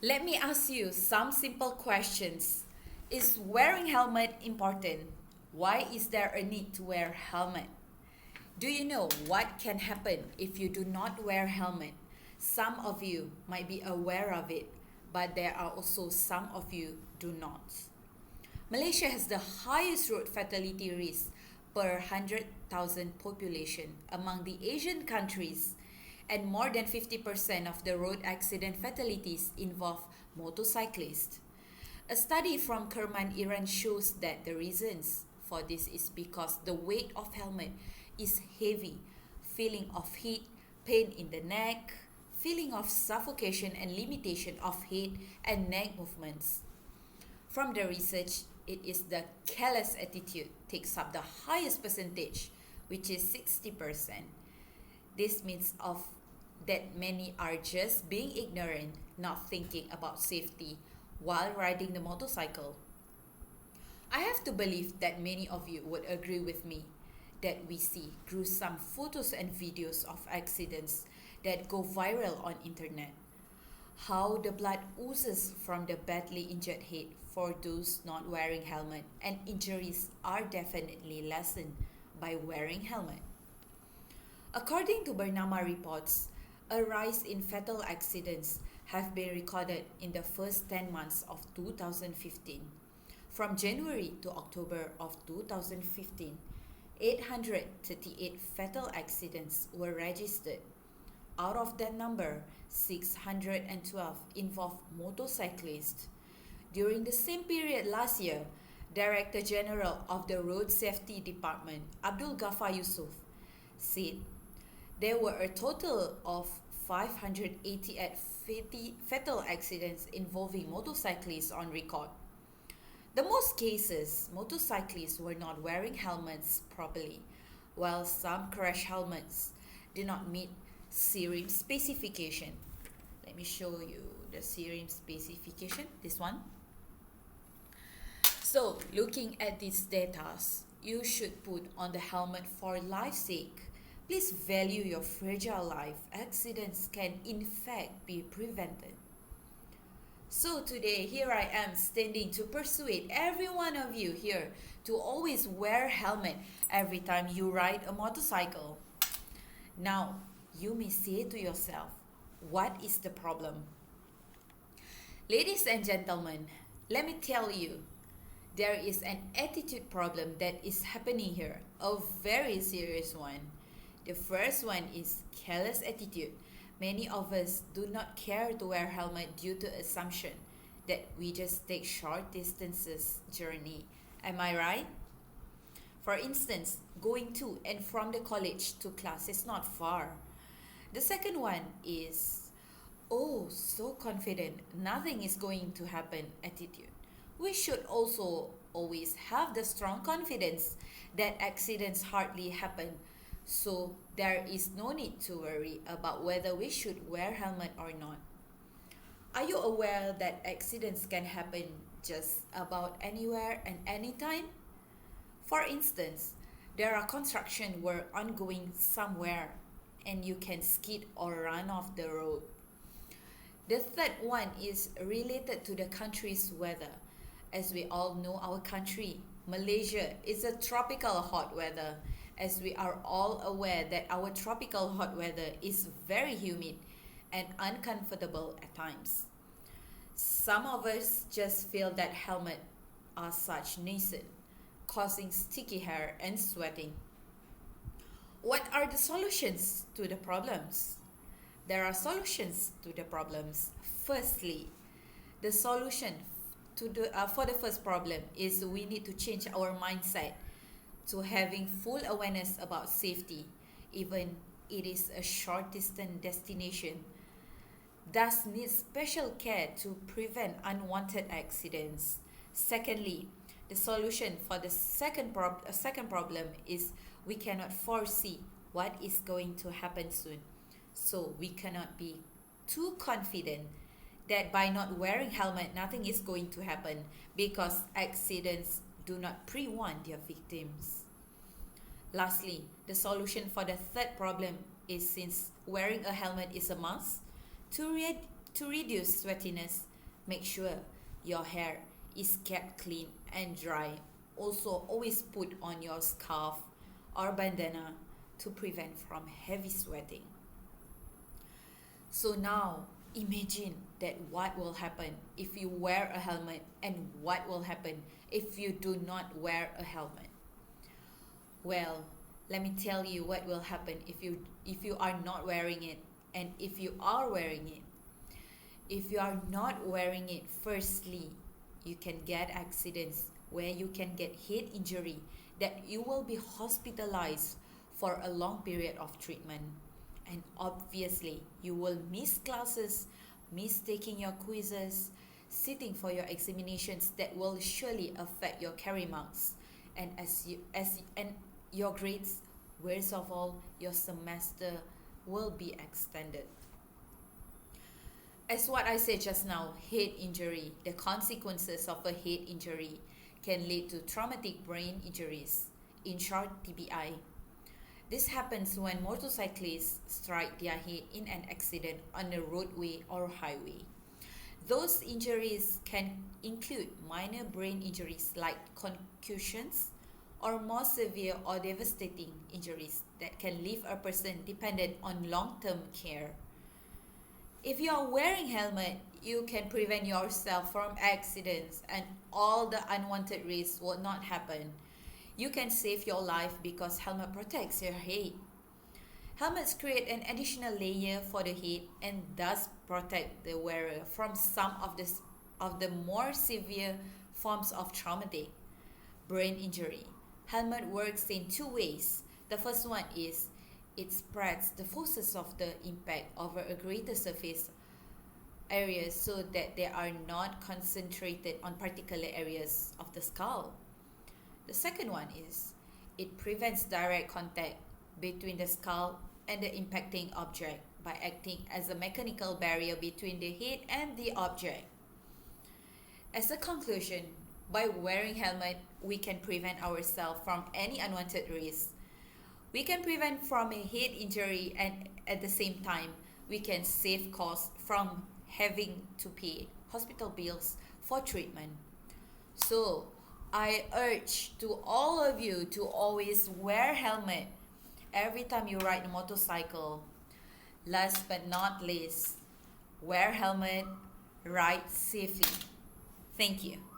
Let me ask you some simple questions. Is wearing helmet important? Why is there a need to wear helmet? Do you know what can happen if you do not wear helmet? Some of you might be aware of it, but there are also some of you do not. Malaysia has the highest road fatality risk per 100,000 population among the Asian countries, and more than 50% of the road accident fatalities involve motorcyclists. A study from Kerman, Iran shows that the reasons for this is because the weight of helmet is heavy, feeling of heat, pain in the neck, feeling of suffocation and limitation of head and neck movements. From the research, it is the careless attitude takes up the highest percentage, which is 60%. This means of that many are just being ignorant, not thinking about safety while riding the motorcycle. I have to believe that many of you would agree with me that we see gruesome photos and videos of accidents that go viral on internet. How the blood oozes from the badly injured head for those not wearing helmet, and injuries are definitely lessened by wearing helmet. According to Bernama reports, a rise in fatal accidents have been recorded in the first 10 months of 2015. From January to October of 2015, 838 fatal accidents were registered. Out of that number, 612 involved motorcyclists. During the same period last year, Director General of the Road Safety Department, Abdul Ghaffar Yusuf, said there were a total of 588 fatal accidents involving motorcyclists on record. The most cases, motorcyclists were not wearing helmets properly, while some crash helmets did not meet SIRIM specification. Let me show you the SIRIM specification, this one. So, looking at these data, you should put on the helmet for life's sake. Please value your fragile life. Accidents can in fact be prevented. So today, here I am standing to persuade every one of you here to always wear helmet every time you ride a motorcycle. Now, you may say to yourself, what is the problem? Ladies and gentlemen, let me tell you, there is an attitude problem that is happening here, a very serious one. The first one is careless attitude. Many of us do not care to wear helmet due to assumption that we just take short distances journey. Am I right? For instance, going to and from the college to class is not far. The second one is, oh, so confident, nothing is going to happen attitude. We should also always have the strong confidence that accidents hardly happen, so there is no need to worry about whether we should wear helmet or not. Are you aware that accidents can happen just about anywhere and anytime? For instance, there are construction work ongoing somewhere and you can skid or run off the road. The third one is related to the country's weather. As we all know, our country, Malaysia, is a tropical hot weather. As we are all aware that our tropical hot weather is very humid and uncomfortable at times. Some of us just feel that helmets are such nuisance, causing sticky hair and sweating. What are the solutions to the problems? There are solutions to the problems. Firstly, the solution for the first problem is we need to change our mindset to having full awareness about safety, even it is a short distance destination. Thus needs special care to prevent unwanted accidents. Secondly, the solution for the second problem is we cannot foresee what is going to happen soon. So we cannot be too confident that by not wearing helmet, nothing is going to happen, because accidents do not pre-warn their victims. Lastly, the solution for the third problem is, since wearing a helmet is a must, to reduce sweatiness, Make sure your hair is kept clean and dry. Also, always put on your scarf or bandana to prevent from heavy sweating. So now, imagine that what will happen if you wear a helmet and what will happen if you do not wear a helmet. Well, let me tell you what will happen if you are not wearing it and if you are wearing it. If you are not wearing it, firstly, you can get accidents where you can get head injury that you will be hospitalized for a long period of treatment. And obviously, you will miss classes, miss taking your quizzes, sitting for your examinations that will surely affect your career marks and and your grades. Worst of all, your semester will be extended. As what I said just now, head injury, the consequences of a head injury can lead to traumatic brain injuries, in short TBI. This happens when motorcyclists strike their head in an accident on a roadway or highway. Those injuries can include minor brain injuries like concussions or more severe or devastating injuries that can leave a person dependent on long-term care. If you are wearing helmet, you can prevent yourself from accidents and all the unwanted risks will not happen. You can save your life because helmet protects your head. Helmets create an additional layer for the head and thus protect the wearer from some of the more severe forms of traumatic brain injury. Helmet works in two ways. The first one is it spreads the forces of the impact over a greater surface area so that they are not concentrated on particular areas of the skull. The second one is it prevents direct contact between the skull and the impacting object by acting as a mechanical barrier between the head and the object. As a conclusion, by wearing helmet, we can prevent ourselves from any unwanted risks. We can prevent from a head injury and at the same time, we can save costs from having to pay hospital bills for treatment. So, I urge to all of you to always wear helmet every time you ride a motorcycle. Last but not least, wear helmet, ride safely. Thank you.